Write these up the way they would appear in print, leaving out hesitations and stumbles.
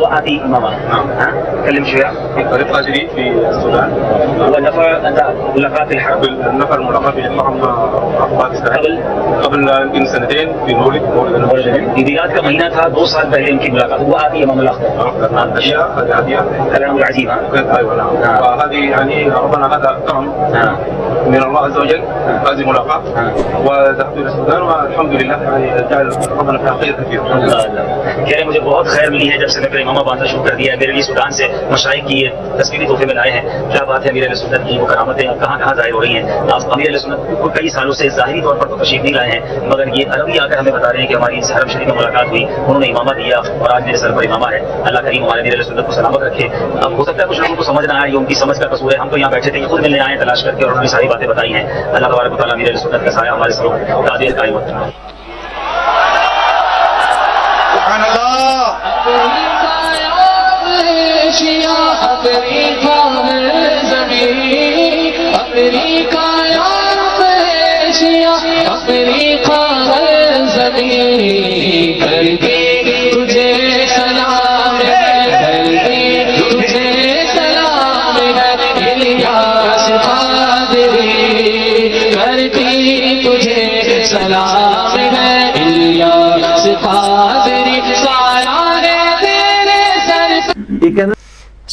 وآتي إمامة كلم شوية طريق أجري في السودان. هو نفر أنت ملاقات الحرم النفر ملاقات في الحرم قبل يمكن سنتين في مولد ميلاد کا مہینہ تھا، 2 سال پہلے ان کی ملاقات ہوا آتی امام الاخضر. اشياء هذه كلام العجيب. ايوه نعم. وهذه يعني ربنا هذا كرم من الله عز وجل هذه ملاقات، وذهبت الى السودان والحمد لله يعني جعل ربنا فيها خير كثير. کہہ رہے مجھے بہت خیر ملی ہے جب سے میں نے امامہ باندھنا شروع کر دیا ہے۔ میرے لیے سودان سے مشائخ کی تصویری تحفے میں لائے ہیں۔ کیا بات ہے، امیر اہل سنت کی وہ کرامتیں کہاں کہاں ظاہر ہو رہی ہیں۔ آپ امیر اہل سنت کو کئی سالوں سے ظاہری طور پر تو تشریف نہیں لائے ہیں، مگر یہ عربی آ کر ہمیں بتا رہے ہیں کہ ہماری اس حرم شریف میں ملاقات ہوئی، انہوں نے امامہ دیا اور آج میرے سر پر امامہ ہے۔ اللہ کریم ہمارے امیر اہل سنت کو سلامت رکھے۔ اب ہو سکتا ہے کچھ لوگوں کو سمجھ نہ آئے، یہ ان کی سمجھ کا قصور ہے۔ ہم تو یہاں بیٹھے تھے، یہ خود ملنے آئے تلاش کر کے، اور انہوں نے ساری باتیں بتائی ہیں۔ اللہ تبارک و تعالیٰ امیر اہل سنت کا سایہ ہمارے سروں قادر قائم رکھے۔ سبحان اللہ۔ أمريكا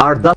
8-10।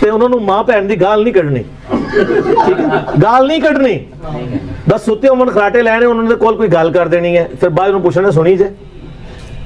ਤੇ ਉਹਨਾਂ ਨੂੰ ਮਾਂ ਭੈਣ ਦੀ ਗਾਲ ਨਹੀਂ ਕੱਢਣੀ, ਠੀਕ ਹੈ, ਗਾਲ ਨਹੀਂ ਕੱਢਣੀ, ਬਸ ਸੁੱਤੇ ਹੋਣ ਖਰਾਟੇ ਲੈਣੇ, ਉਹਨਾਂ ਦੇ ਕੋਲ ਕੋਈ ਗੱਲ ਕਰ ਦੇਣੀ ਹੈ, ਫਿਰ ਬਾਅਦ ਨੂੰ ਪੁੱਛਣਾ ਸੁਣੀ ਜੇ,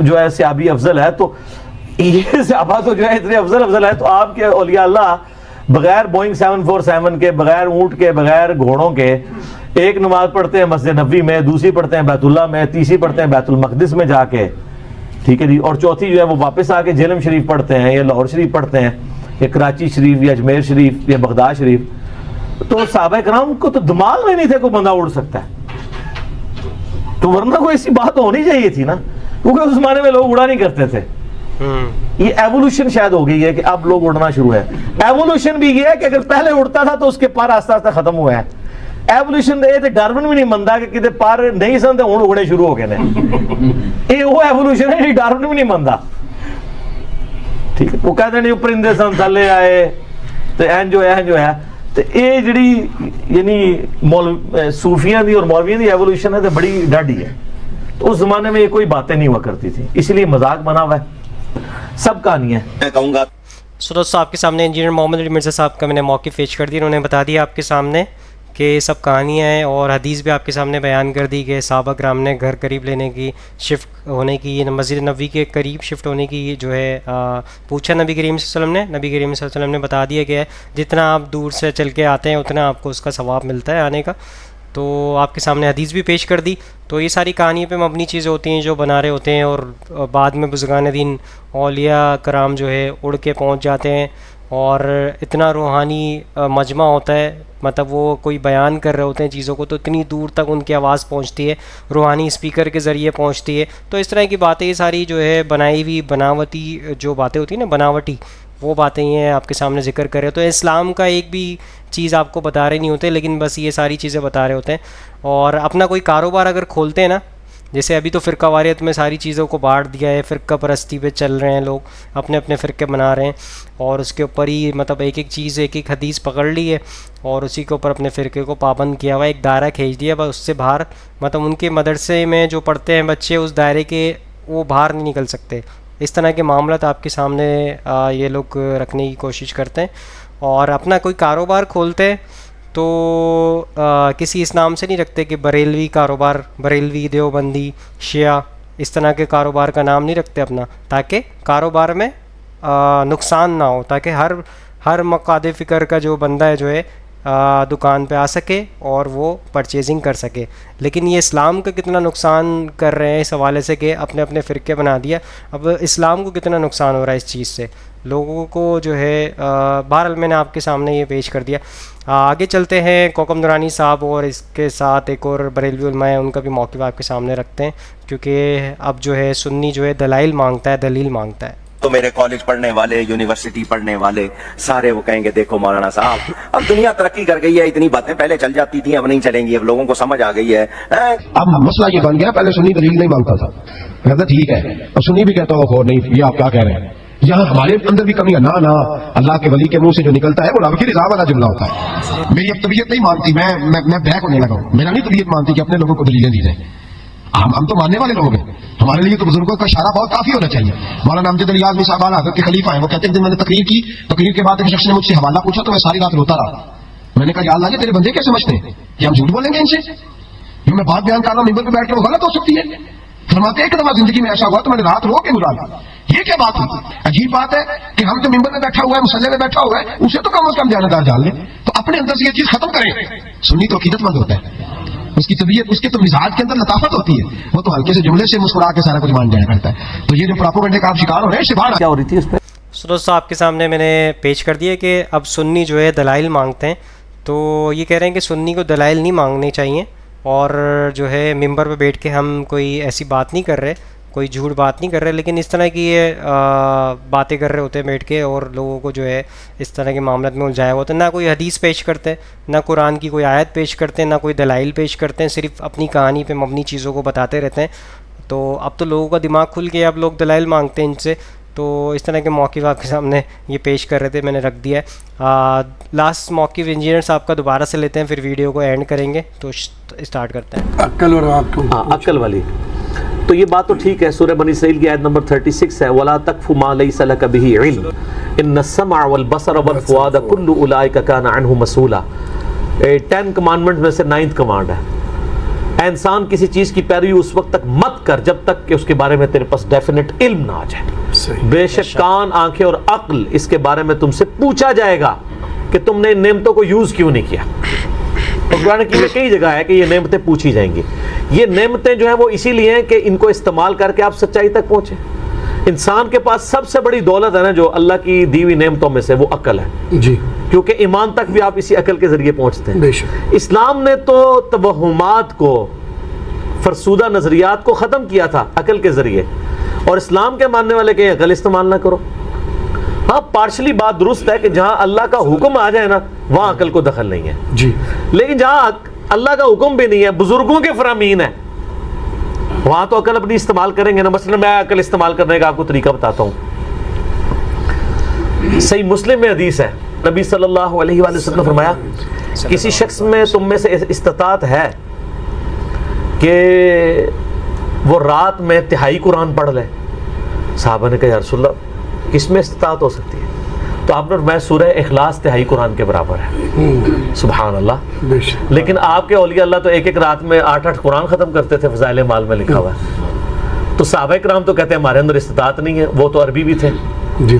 جو ہے صحابی افضل ہے, تو یہ صحابہ تو جو ہے اتنے افضل ہے, تو آپ کے اولیاء اللہ بغیر بوئنگ 747 کے, بغیر اونٹ کے, بغیر گھوڑوں کے ایک نماز پڑھتے ہیں مسجد نبوی میں, دوسری پڑھتے ہیں بیت اللہ میں, تیسری پڑھتے ہیں بیت المقدس میں جا کے, ٹھیک ہے جی, اور چوتھی جو ہے وہ واپس آ کے جہلم شریف پڑھتے ہیں, یا لاہور شریف پڑھتے ہیں, یا کراچی شریف, یا اجمیر شریف, یا بغداد شریف. تو صحابہ کرام کو تو دماغ میں نہیں تھے کوئی بندہ اڑ سکتا ہے, تو ورنہ کوئی ایسی بات ہونی چاہیے تھی نا, کیونکہ اس زمانے میں لوگ اڑا نہیں کرتے تھے. یہ ایوولوشن شاید ہو گئی ہے کہ اب لوگ اڑنا شروع ہے. ایوولوشن بھی یہ ہے کہ اگر پہلے اڑتا تھا تو اس کے پر آہستہ آہستہ ختم ہوا ہے. ایوولوشن یہ ڈارون بھی نہیں منتا کہ کتے پر نہیں سن تے ہن اڑنے شروع ہو گئے نے, یہ وہ ایوولوشن ہے ڈارون بھی نہیں منتا. ٹھیک ہے, وہ کہتے ہیں پرندے سن تھلے آئے تو جو ہے تو یہ جڑی یعنی صوفیاں دی اور مولویاں دی ایوولوشن ہے تو بڑی ڈاڈی ہے. تو اس زمانے میں یہ کوئی باتیں نہیں ہوا کرتی تھی, اس لیے مذاق بنا ہوا ہے, سب کہانی ہے. میں کہوں گا سو دوستو آپ کے سامنے انجینئر محمد علی مرزا صاحب کا میں نے موقف پیش کر دیا. انہوں نے بتا دیا آپ کے سامنے کہ سب کہانیاں ہیں, اور حدیث بھی آپ کے سامنے بیان کر دی کہ صحابہ کرام نے گھر قریب لینے کی, شفٹ ہونے کی, مسجد نبوی کے قریب شفٹ ہونے کی جو ہے پوچھا نبی کریم صلی اللہ علیہ وسلم نے. نبی کریم صلی اللہ علیہ وسلم نے بتا دیا کہ جتنا آپ دور سے چل کے آتے ہیں اتنا آپ کو اس کا ثواب ملتا ہے آنے کا. تو آپ کے سامنے حدیث بھی پیش کر دی. تو یہ ساری کہانیوں پہ مبنی چیزیں ہوتی ہیں جو بنا رہے ہوتے ہیں, اور بعد میں بزرگان دین اولیاء کرام جو ہے اڑ کے پہنچ جاتے ہیں, اور اتنا روحانی مجمع ہوتا ہے, مطلب وہ کوئی بیان کر رہے ہوتے ہیں چیزوں کو, تو اتنی دور تک ان کی آواز پہنچتی ہے, روحانی اسپیکر کے ذریعے پہنچتی ہے. تو اس طرح کی باتیں یہ ساری جو ہے بنائی ہوئی بناوٹی جو باتیں ہوتی ہیں نا, بناوٹی وہ باتیں یہ آپ کے سامنے ذکر کر رہے ہو. تو اسلام کا ایک بھی چیز آپ کو بتا رہے نہیں ہوتے, لیکن بس یہ ساری چیزیں بتا رہے ہوتے ہیں. اور اپنا کوئی کاروبار اگر کھولتے ہیں نا, جیسے ابھی تو فرقہ واریت میں ساری چیزوں کو بانٹ دیا ہے, فرقہ پرستی پہ چل رہے ہیں لوگ, اپنے اپنے فرقے بنا رہے ہیں, اور اس کے اوپر ہی مطلب ایک ایک چیز, ایک ایک حدیث پکڑ لی ہے, اور اسی کے اوپر اپنے فرقے کو پابند کیا ہوا ہے, ایک دائرہ کھینچ دیا, بس اس سے باہر مطلب ان کے مدرسے میں جو پڑھتے ہیں بچے اس دائرے کے وہ باہر نہیں نکل سکتے. اس طرح کے معاملات آپ کے سامنے یہ لوگ رکھنے کی کوشش کرتے ہیں. اور اپنا کوئی کاروبار کھولتے ہیں تو کسی اس نام سے نہیں رکھتے کہ بریلوی کاروبار, بریلوی, دیوبندی, شیعہ, اس طرح کے کاروبار کا نام نہیں رکھتے اپنا, تاکہ کاروبار میں نقصان نہ ہو, تاکہ ہر مقاد فکر کا جو بندہ ہے جو ہے دکان پہ آ سکے اور وہ پرچیزنگ کر سکے. لیکن یہ اسلام کا کتنا نقصان کر رہے ہیں اس حوالے سے کہ اپنے اپنے فرقے بنا دیا. اب اسلام کو کتنا نقصان ہو رہا ہے اس چیز سے لوگوں کو جو ہے. بہرحال میں نے آپ کے سامنے یہ پیش کر دیا. آگے چلتے ہیں, کوکم نورانی صاحب اور اس کے ساتھ ایک اور بریلوی علماء ہیں, ان کا بھی موقف آپ کے سامنے رکھتے ہیں, کیونکہ اب جو ہے سنی جو ہے دلائل مانگتا ہے, دلیل مانگتا ہے. تو میرے کالج پڑھنے والے, یونیورسٹی پڑھنے والے سارے وہ کہیں گے دیکھو مولانا صاحب اب دنیا ترقی کر گئی ہے, اتنی باتیں پہلے چل جاتی تھیں اب نہیں چلیں گی, اب لوگوں کو سمجھ آ گئی ہے. اب مسئلہ یہ بن گیا, پہلے سنی دلیل نہیں مانگتا تھا, کہتا ٹھیک ہے, اب سنی بھی کہتا ہو نہیں, یہ آپ کیا کہہ رہے ہیں. یہاں ہمارے اندر بھی کمی ہے نا, اللہ کے ولی کے منہ سے جو نکلتا ہے وہ رب کی رضا والا جملہ ہوتا ہے. میری اب طبیعت نہیں مانتی, میں بیک ہونے لگا ہوں, میرا نہیں طبیعت مانتی کہ اپنے لوگوں کو دلیلیں دی جائیں. ہم تو ماننے والے لوگ ہیں, ہمارے لیے تو بزرگوں کا اشارہ بہت کافی ہونا چاہیے. مولانا امجد علی اعظمی صاحب حضرت کے خلیفہ ہیں, وہ کہتے ہیں کہ میں نے تقریر کی, تقریر کے بعد ایک شخص نے مجھ سے حوالہ پوچھا تو میں ساری رات روتا رہا. میں نے کہا یا اللہ, یہ تیرے بندے کیسے سمجھتے ہیں کہ ہم جھوٹ بولیں گے ان سے, جو میں بات بیان کر رہا ہوں ممبر پہ بیٹھ کے وہ غلط ہو سکتی ہے. فرماتے ایک دفعہ زندگی میں ایسا ہوا تو میں نے رات رو کے گزارا. یہ کیا بات ہوئی؟ عجیب بات ہے کہ ہم جو ممبر میں بیٹھا ہوا ہے, مسلح میں بیٹھا ہوا ہے, اسے تو کم از کم جانبدار جان لیں, تو اپنے اندر سے یہ چیز ختم کریں. سنی تو عقیدت مند ہوتا ہے, اس کی طبیعت, اس کے تو مزاج کے اندر لطافت ہوتی ہے, وہ تو ہلکے سے جملے سے مسکرا کے سارا کچھ مان جایا کرتا ہے. تو یہ جو پراپوگنڈے کا آپ شکار ہو رہے ہیں, اس سے باہر کیا ہو رہی تھی اس پہ دوستوں آپ کے سامنے میں نے پیش کر دیا کہ اب سنی جو ہے دلائل مانگتے ہیں. تو یہ کہہ رہے ہیں کہ سنی کو دلائل نہیں مانگنے چاہیے, اور جو ہے ممبر پہ بیٹھ کے ہم کوئی ایسی بات نہیں کر رہے, کوئی جھوٹ بات نہیں کر رہے, لیکن اس طرح کی یہ باتیں کر رہے ہوتے ہیں بیٹھ کے, اور لوگوں کو جو ہے اس طرح کے معاملات میں الجھایا ہوتا ہے. نہ کوئی حدیث پیش کرتے ہیں, نہ قرآن کی کوئی آیت پیش کرتے ہیں, نہ کوئی دلائل پیش کرتے ہیں, صرف اپنی کہانی پہ مبنی چیزوں کو بتاتے رہتے ہیں. تو اب تو لوگوں کا دماغ کھل گیا, اب لوگ دلائل مانگتے ہیں ان سے. تو اس طرح کے موقف آپ کے سامنے یہ پیش کر رہے تھے, میں نے رکھ دیا ہے. لاسٹ موقف انجینئر صاحب کا دوبارہ سے لیتے ہیں, پھر ویڈیو کو اینڈ کریں گے. تو اسٹارٹ کرتے ہیں. عقل اور آپ کو عقل والی. تو یہ بات تو ٹھیک ہے, سورہ بنی اسرائیل کی آیت نمبر 36 ہے, وَلَا تَقْفُ مَا لَيْسَ لَكَ بِهِ عِلْمٌ إِنَّ السَّمْعَ وَالْبَصَرَ وَالْفُؤَادَ كُلُّ أُولَٰئِكَ كَانَ عَنْهُ مَسْئُولًا. 10 کمانڈمنٹ میں سے 9th کمانڈ ہے, انسان کسی چیز کی پیروی اس وقت تک مت کر جب تک کہ اس کے بارے میں تیرے پاس ڈیفینٹ علم نہ آ جائے. بے شک کان، آنکھیں اور عقل اس کے بارے میں تم سے پوچھا جائے گا کہ تم نے ان نعمتوں کو یوز کیوں نہیں کیا. اور قرآن کی میں کئی جگہ ہے کہ یہ نعمتیں پوچھی جائیں گی. یہ نعمتیں جو ہیں وہ اسی لیے ہیں کہ ان کو استعمال کر کے آپ سچائی تک پہنچے. انسان کے پاس سب سے بڑی دولت ہے نا جو اللہ کی دی ہوئی نعمتوں میں سے، وہ عقل ہے. جی کیونکہ ایمان تک بھی آپ اسی عقل کے ذریعے پہنچتے ہیں. بے شک. اسلام نے تو توہمات کو، فرسودہ نظریات کو ختم کیا تھا عقل کے ذریعے، اور اسلام کے ماننے والے کہ عقل استعمال نہ کرو. ہاں پارشلی بات درست ہے کہ جہاں اللہ کا حکم آ جائے نا وہاں عقل کو دخل نہیں ہے. جی لیکن جہاں اللہ کا حکم بھی نہیں ہے، بزرگوں کے فرامین ہے، وہاں تو عقل اپنی استعمال کریں گے نا. مثلا میں عقل استعمال کرنے کا آپ کو طریقہ بتاتا ہوں. صحیح مسلم میں حدیث ہے، نبی صلی اللہ علیہ وآلہ وسلم نے فرمایا کسی شخص میں تم میں سے استطاعت ہے کہ وہ رات میں تہائی قرآن پڑھ لے. صحابہ نے کہا یا رسول اللہ کس میں استطاعت ہو سکتی ہے؟ تو آپ نے فرمایا سورہ اخلاص تہائی قرآن کے برابر ہے. سبحان اللہ. بے شک. لیکن آپ کے اولیاء اللہ تو ایک ایک رات میں 8 قرآن ختم کرتے تھے، فضائل مال میں لکھا ہوا ہے. تو صحابہ کرام تو کہتے ہیں ہمارے اندر استطاعت نہیں ہے، وہ تو عربی بھی تھے. جی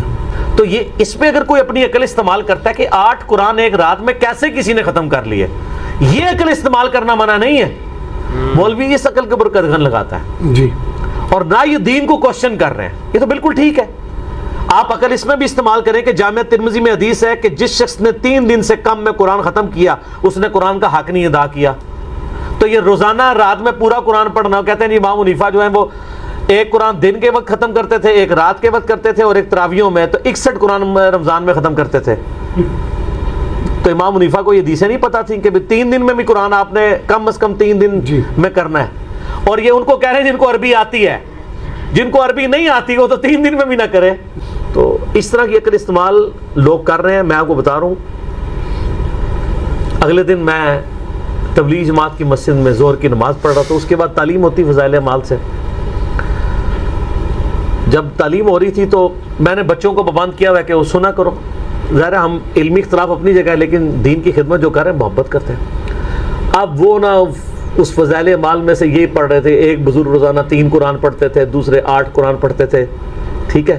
تو یہ اس پہ اگر کوئی اپنی عقل استعمال کرتا ہے کہ 8 قرآن ایک رات میں کیسے کسی نے ختم کر لیے، یہ عقل استعمال کرنا منع نہیں ہے. مولوی اس عقل کے اوپر قدغن لگاتا ہے جی اور نہ یہ دین کو کوشچن کر رہے ہیں. یہ تو بالکل ٹھیک ہے. آپ عقل اس میں بھی استعمال کریں کہ جامعہ ترمذی میں حدیث ہے کہ جس شخص نے 3 دن سے کم میں قرآن ختم کیا اس نے قرآن کا حق نہیں ادا کیا. تو یہ روزانہ رات میں پورا قرآن پڑھنا، کہتے ہیں امام حنیفہ جو ہیں وہ ایک قرآن دن کے وقت ختم کرتے تھے، ایک رات کے وقت کرتے تھے، اور ایک تراویحوں میں تو 61 قرآن رمضان میں ختم کرتے تھے. تو امام حنیفہ کو یہ حدیثیں نہیں پتہ تھیں کہ 3 دن میں بھی قرآن آپ نے کم از کم 3 دن میں کرنا ہے. اور یہ ان کو کہہ رہے ہیں جن کو عربی آتی ہے، جن کو عربی نہیں آتی وہ تو 3 دن میں بھی نہ کرے. تو اس طرح کی عقل استعمال لوگ کر رہے ہیں. میں آپ کو بتا رہا ہوں، اگلے دن میں تبلیغ جماعت کی مسجد میں ظہر کی نماز پڑھ رہا تھا، اس کے بعد تعلیم ہوتی فضائل اعمال سے. جب تعلیم ہو رہی تھی تو میں نے بچوں کو پابند کیا ہوا ہے کہ وہ سنا کرو. ظاہر ہے ہم علمی اختلاف اپنی جگہ ہے لیکن دین کی خدمت جو کر رہے ہیں محبت کرتے ہیں. اب وہ نہ اس فضائل اعمال میں سے یہی پڑھ رہے تھے. ایک بزرگ روزانہ 3 قرآن پڑھتے تھے، دوسرے 8 قرآن پڑھتے تھے. ٹھیک ہے.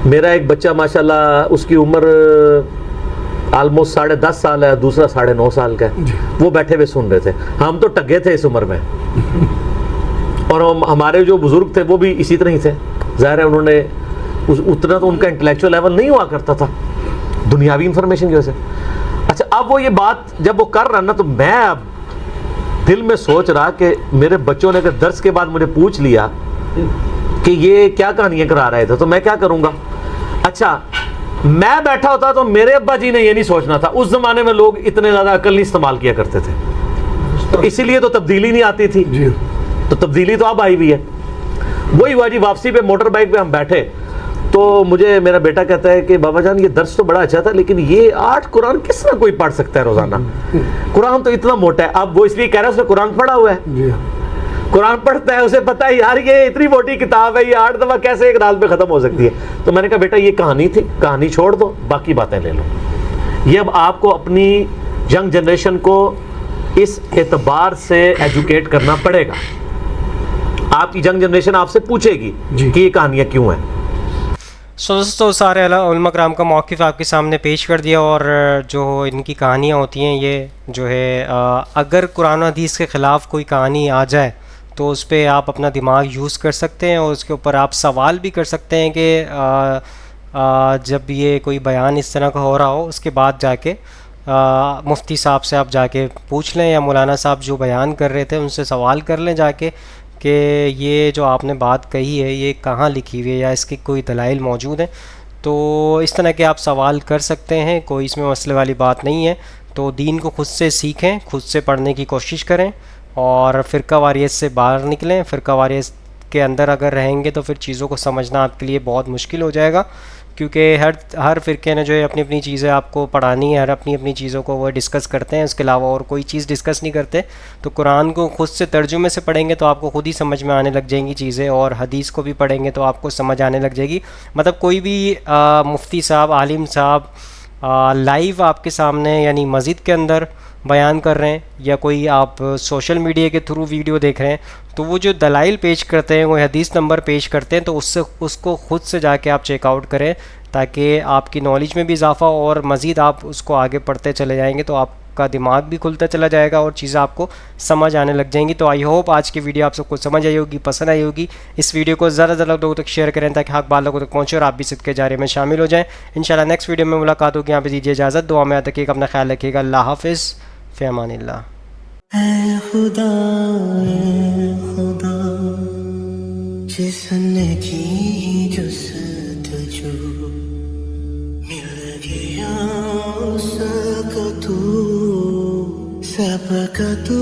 میرا ایک بچہ ماشاءاللہ اس کی عمر آلموسٹ 10.5 سال ہے، دوسرا 9.5 سال کا ہے. وہ بیٹھے ہوئے سن رہے تھے. ہم تو ٹگے تھے اس عمر میں، اور ہمارے جو بزرگ تھے وہ بھی اسی طرح ہی تھے. ظاہر ہے انہوں نے اتنا تو ان کا انٹلیکچوئل لیول نہیں ہوا کرتا تھا دنیاوی انفارمیشن کی وجہ سے. اچھا اب وہ یہ بات جب وہ کر رہا نا تو میں اب دل میں سوچ رہا کہ میرے بچوں نے اگر درس کے بعد مجھے پوچھ لیا کہ یہ کیا کہانیاں کرا رہے تھے تو میں کیا کروں گا. اچھا میں بیٹھا ہوتا تو میرے ابا جی نے یہ نہیں سوچنا تھا. اس زمانے میں لوگ اتنے زیادہ عقل نہیں استعمال کیا کرتے تھے، اسی لیے تو تبدیلی نہیں آتی تھی. تو تبدیلی تو اب آئی ہوئی ہے. وہی ہوا جی، واپسی پہ موٹر بائک پہ ہم بیٹھے تو مجھے میرا بیٹا کہتا ہے کہ بابا جان یہ درس تو بڑا اچھا تھا لیکن یہ 8 قرآن کس طرح کوئی پڑھ سکتا ہے روزانہ؟ قرآن تو اتنا موٹا ہے. اب وہ اس لیے کہہ رہا ہے اس نے قرآن پڑھا ہوا ہے، قرآن پڑھتا ہے، اسے پتہ ہے یار یہ اتنی موٹی کتاب ہے، یہ 8 دفعہ کیسے ایک رات میں ختم ہو سکتی ہے. تو میں نے کہا بیٹا یہ کہانی تھی، کہانی چھوڑ دو، باقی باتیں لے لو. یہ اب آپ کو اپنی ینگ جنریشن کو اس اعتبار سے ایجوکیٹ کرنا پڑے گا. آپ کی ینگ جنریشن آپ سے پوچھے گی کہ یہ کہانیاں کیوں ہیں. دوستوں سارے علماء کرام کا موقف آپ کے سامنے پیش کر دیا، اور جو ان کی کہانیاں ہوتی ہیں یہ جو ہے اگر قرآن و حدیث کے خلاف کوئی کہانی آ جائے تو اس پہ آپ اپنا دماغ یوز کر سکتے ہیں، اور اس کے اوپر آپ سوال بھی کر سکتے ہیں کہ جب یہ کوئی بیان اس طرح کا ہو رہا ہو اس کے بعد جا کے مفتی صاحب سے آپ جا کے پوچھ لیں، یا مولانا صاحب جو بیان کر رہے تھے ان سے سوال کر لیں جا کے کہ یہ جو آپ نے بات کہی ہے یہ کہاں لکھی ہوئی ہے یا اس کی کوئی دلائل موجود ہیں. تو اس طرح کے آپ سوال کر سکتے ہیں، کوئی اس میں مسئلے والی بات نہیں ہے. تو دین کو خود سے سیکھیں، خود سے پڑھنے کی کوشش کریں، اور فرقہ واریت سے باہر نکلیں. فرقہ واریت کے اندر اگر رہیں گے تو پھر چیزوں کو سمجھنا آپ کے لیے بہت مشکل ہو جائے گا، کیونکہ ہر فرقے نے جو ہے اپنی اپنی چیزیں آپ کو پڑھانی ہے، ہر اپنی چیزوں کو وہ ڈسکس کرتے ہیں، اس کے علاوہ اور کوئی چیز ڈسکس نہیں کرتے. تو قرآن کو خود سے ترجمے سے پڑھیں گے تو آپ کو خود ہی سمجھ میں آنے لگ جائیں گی چیزیں، اور حدیث کو بھی پڑھیں گے تو آپ کو سمجھ آنے لگ جائے گی. مطلب کوئی بھی مفتی صاحب، عالم صاحب لائیو آپ کے سامنے یعنی مسجد کے اندر بیان کر رہے ہیں یا کوئی آپ سوشل میڈیا کے تھرو ویڈیو دیکھ رہے ہیں تو وہ جو دلائل پیش کرتے ہیں وہ حدیث نمبر پیش کرتے ہیں تو اس کو خود سے جا کے آپ چیک آؤٹ کریں تاکہ آپ کی نالج میں بھی اضافہ ہو اور مزید آپ اس کو آگے پڑھتے چلے جائیں گے تو آپ کا دماغ بھی کھلتا چلا جائے گا اور چیزیں آپ کو سمجھ آنے لگ جائیں گی. تو آئی ہوپ آج کی ویڈیو آپ سب کو سمجھ آئی ہوگی, پسند آئی ہوگی. اس ویڈیو کو زیادہ سے زیادہ لوگوں تک شیئر کریں تاکہ حق بات لوگوں تک پہنچے اور آپ بھی صدقے جاریہ میں شامل ہو جائیں. انشاءاللہ نیکسٹ ویڈیو میں ملاقات ہوگی. یہاں پہ دیجیے اجازت, دعا میں یاد رکھیے گا, اپنا خیال رکھیے گا. اللہ حافظ, فی امان اللہ. اے خدا جس نے کی جستجو مل گیا اس کا تو سب کا تو